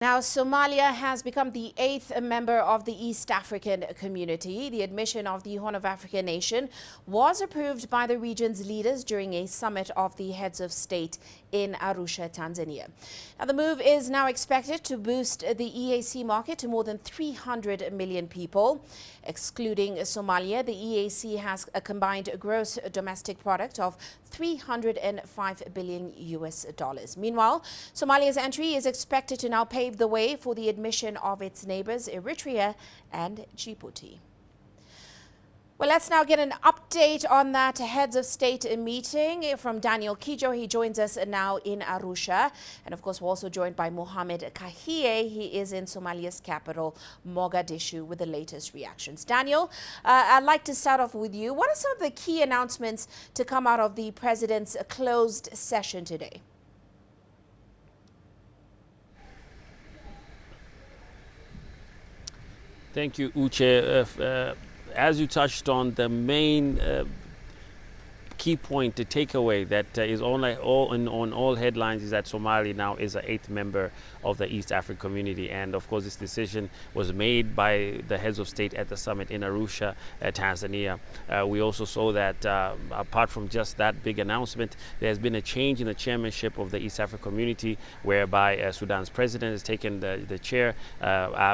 Now, Somalia has become the 8th member of the East African community. The admission of the Horn of Africa nation was approved by the region's leaders during a summit of the heads of state in Arusha, Tanzania. Now, the move is now expected to boost the EAC market to more than 300 million people. Excluding Somalia, the EAC has a combined gross domestic product of $305 billion US. Meanwhile, Somalia's entry is expected to now pave the way for the admission of its neighbors Eritrea and Djibouti. Well, let's now get an update on that heads of state meeting from Daniel Kijo. He joins us now in Arusha. And of course, we're also joined by Mohamed Kahie. He is in Somalia's capital, Mogadishu, with the latest reactions. Daniel, I'd like to start off with you. What are some of the key announcements to come out of the president's closed session today? Thank you, Uche. As you touched on, the main key point, the takeaway that is on all headlines is that Somalia now is the 8th member of the East African community. And of course, this decision was made by the heads of state at the summit in Arusha, Tanzania. We also saw that apart from just that big announcement, there has been a change in the chairmanship of the East African community, whereby Sudan's president has taken the chair,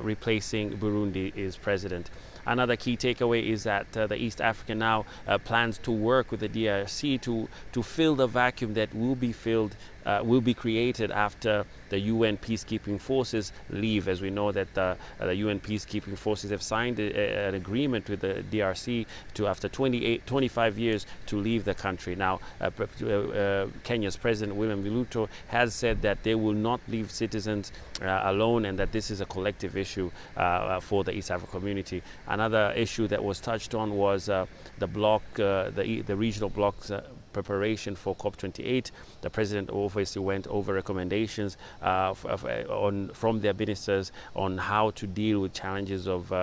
replacing Burundi's president. Another key takeaway is that the East Africa now plans to work with the DRC to fill the vacuum that will be created after the UN peacekeeping forces leave. As we know that the UN peacekeeping forces have signed an agreement with the DRC to, after 25 years, to leave the country. Now, Kenya's President William Ruto has said that they will not leave citizens alone, and that this is a collective issue for the East African community. Another issue that was touched on was the bloc, the regional bloc's preparation for COP28. The president obviously went over recommendations from their ministers on how to deal with challenges of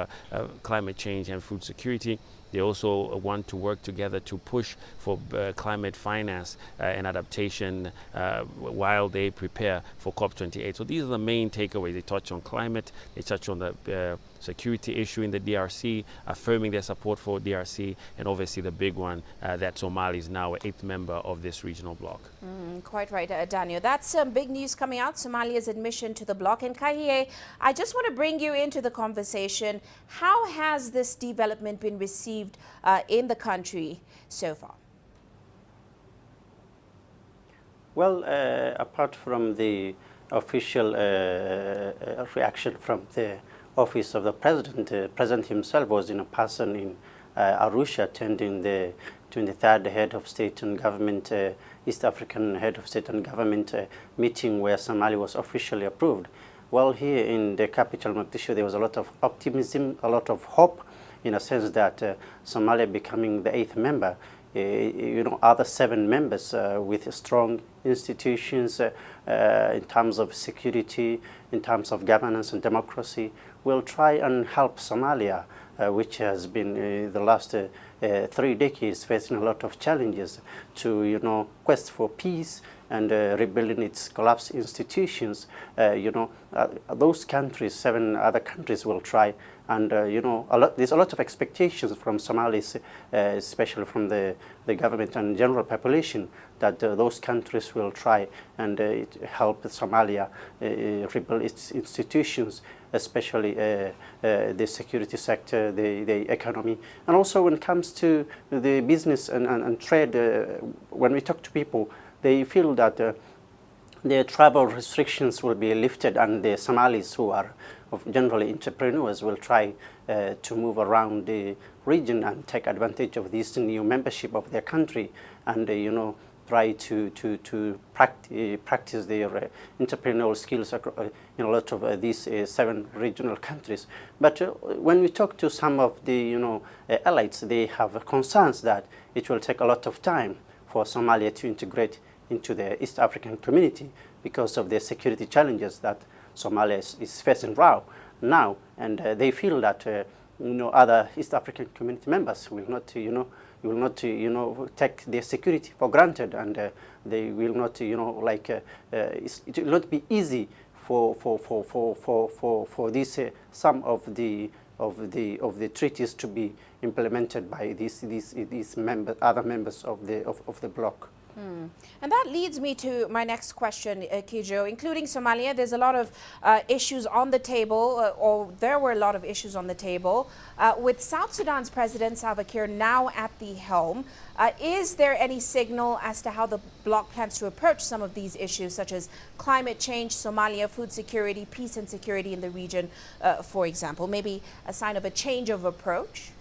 climate change and food security. They also want to work together to push for climate finance and adaptation while they prepare for COP28. So these are the main takeaways. They touch on climate, they touch on the security issue in the DRC, affirming their support for DRC, and obviously the big one that Somalia is now an 8th member of this regional bloc. Quite right, Daniel. That's some big news coming out, Somalia's admission to the bloc. And Kahie, I just want to bring you into the conversation. How has this development been received in the country so far? Well, apart from the official reaction from the office of the president, the president himself was in a person in Arusha attending the 23rd head of state and government, East African head of state and government meeting where Somalia was officially approved. Well, here in the capital, Mogadishu, there was a lot of optimism, a lot of hope, in a sense that Somalia becoming the 8th member, other 7 members with strong institutions in terms of security, in terms of governance and democracy, will try and help Somalia, which has been the last 3 decades facing a lot of challenges to, quest for peace and rebuilding its collapsed institutions. Those countries, 7 other countries, will try, and there's a lot of expectations from Somalis, especially from the government and general population, that those countries will try and help Somalia rebuild its institutions, especially the security sector, the economy. And also when it comes to the business and trade, when we talk to people, they feel that the travel restrictions will be lifted, and the Somalis, who are generally entrepreneurs, will try to move around the region and take advantage of this new membership of their country, and try to practice their entrepreneurial skills in a lot of these 7 regional countries. But when we talk to some of the elites, they have concerns that it will take a lot of time for Somalia to integrate into the East African community because of the security challenges that Somalia is facing now, and they feel that other East African community members will not take their security for granted, and they will not it will not be easy for this some of the treaties to be implemented by these other members of the bloc. And that leads me to my next question, Kijo. Including Somalia, there's a lot of issues on the table, or there were a lot of issues on the table. With South Sudan's President Salva Kiir now at the helm, is there any signal as to how the bloc plans to approach some of these issues, such as climate change, Somalia, food security, peace and security in the region, for example? Maybe a sign of a change of approach?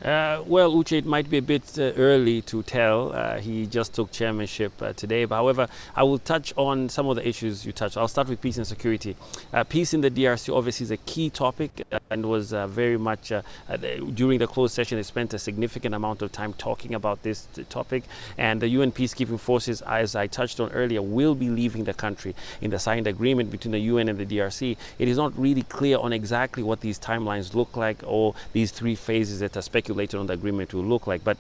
Well, Uche, it might be a bit early to tell. He just took chairmanship today. But however, I will touch on some of the issues you touched. I'll start with peace and security. Peace in the DRC obviously is a key topic and was very much, during the closed session, they spent a significant amount of time talking about this topic. And the UN peacekeeping forces, as I touched on earlier, will be leaving the country. In the signed agreement between the UN and the DRC, it is not really clear on exactly what these timelines look like, or these three phases that are speculated on the agreement will look like. But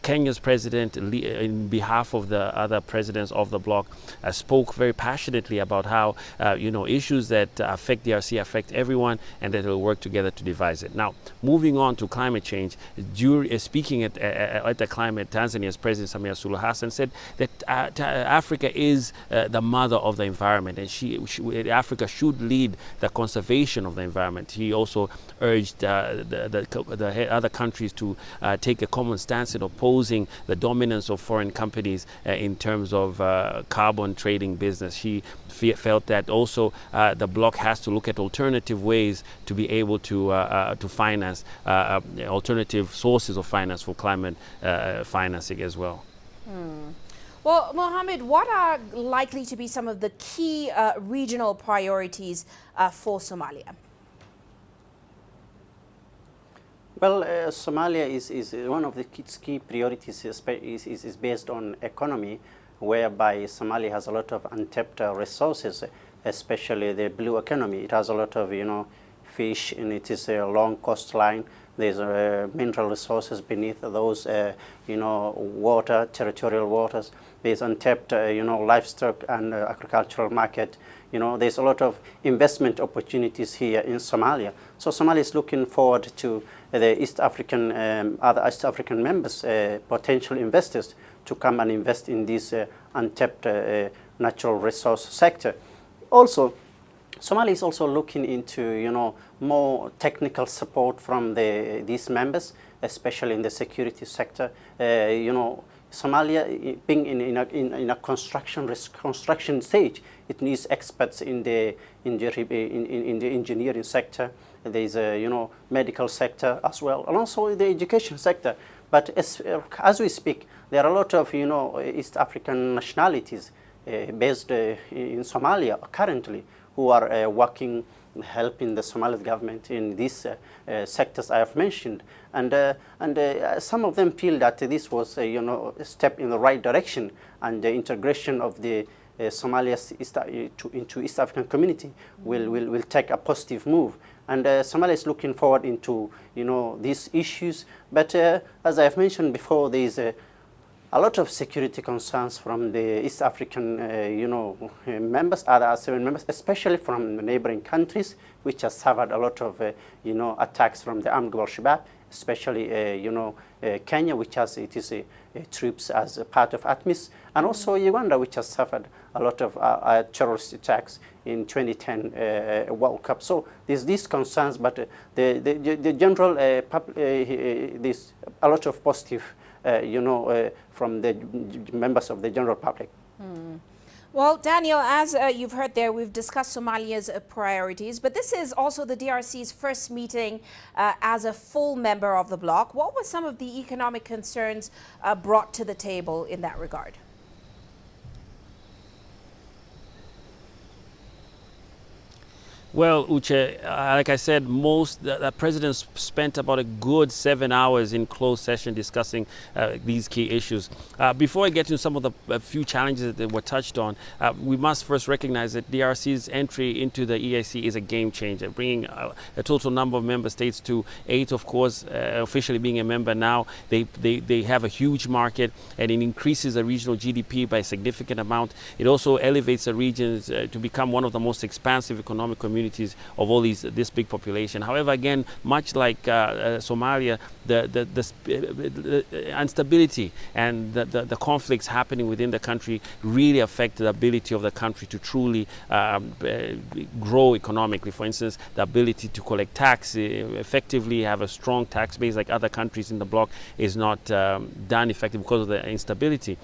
Kenya's president, in behalf of the other presidents of the bloc, spoke very passionately about how issues that affect DRC affect everyone, and that they'll work together to devise it. Now, moving on to climate change, speaking at the climate, Tanzania's President Samia Suluhu Hassan said that Africa is the mother of the environment, and Africa should lead the conservation of the environment. He also urged the other countries to take a common stance in opposing the dominance of foreign companies in terms of carbon trading business. She felt that also the bloc has to look at alternative ways to be able to finance alternative sources of finance for climate financing as well. Well, Mohammed, what are likely to be some of the key regional priorities for Somalia? Well, Somalia is one of the key priorities is based on economy, whereby Somalia has a lot of untapped resources, especially the blue economy. It has a lot of fish, and it is a long coastline. There's mineral resources beneath those territorial waters. There's untapped livestock and agricultural market. There's a lot of investment opportunities here in Somalia. So Somalia is looking forward to the other East African members, potential investors, to come and invest in this untapped natural resource sector. Also, Somalia is also looking into more technical support from these members, especially in the security sector. Somalia being in a construction stage, it needs experts in the engineering sector. There is a medical sector as well, and also the education sector. But as we speak, there are a lot of East African nationalities based in Somalia currently, who are helping the Somali government in these sectors I have mentioned, and some of them feel that this was a step in the right direction, and the integration of the Somalia into East African community will take a positive move. And Somalia is looking forward into these issues. But as I have mentioned before, there is a lot of security concerns from the East African members, other 7 members, especially from the neighboring countries, which has suffered a lot of attacks from the armed group Al-Shabaab, especially Kenya, which has troops as a part of ATMIS, and also Uganda, which has suffered a lot of terrorist attacks in 2010 World Cup. So there's these concerns, but the general there's a lot of positive from the members of the general public. Well, Daniel, as you've heard there, we've discussed Somalia's priorities, but this is also the DRC's first meeting as a full member of the bloc. What were some of the economic concerns brought to the table in that regard? Well, Uche, like I said, the president spent about a good 7 hours in closed session discussing these key issues. Before I get into some of the few challenges that were touched on, we must first recognize that DRC's entry into the EAC is a game changer, bringing a total number of member states to 8, of course, officially being a member now. They have a huge market, and it increases the regional GDP by a significant amount. It also elevates the regions to become one of the most expansive economic communities of all this big population. However, again, much like Somalia, the instability and the conflicts happening within the country really affect the ability of the country to truly grow economically. For instance, the ability to collect tax effectively, have a strong tax base like other countries in the bloc is not done effectively because of the instability.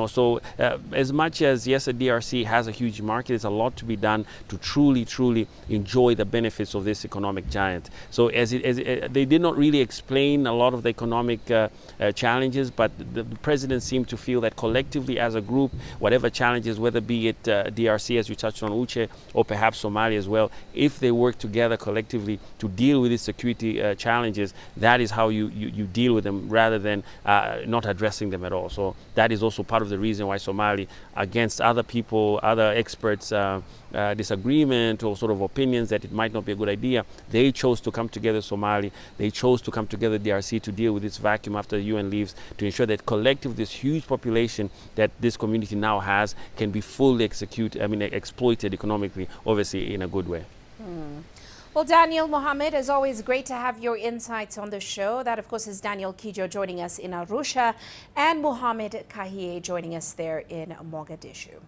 So as much as, yes, the DRC has a huge market, there's a lot to be done to truly enjoy the benefits of this economic giant. So they did not really explain a lot of the economic challenges, but the president seemed to feel that collectively as a group, whatever challenges, whether be it DRC, as you touched on, Uche, or perhaps Somalia as well, if they work together collectively to deal with these security challenges, that is how you deal with them rather than not addressing them at all. So that is also part of the reason why Somalia, against other people, other experts' disagreement or sort of opinions that it might not be a good idea, they chose to come together, Somali. They chose to come together, DRC, to deal with this vacuum after the UN leaves, to ensure that collectively this huge population that this community now has can be fully exploited economically, obviously in a good way. Well, Daniel Mohammed, as always, great to have your insights on the show. That, of course, is Daniel Kijo joining us in Arusha and Mohammed Kahie joining us there in Mogadishu.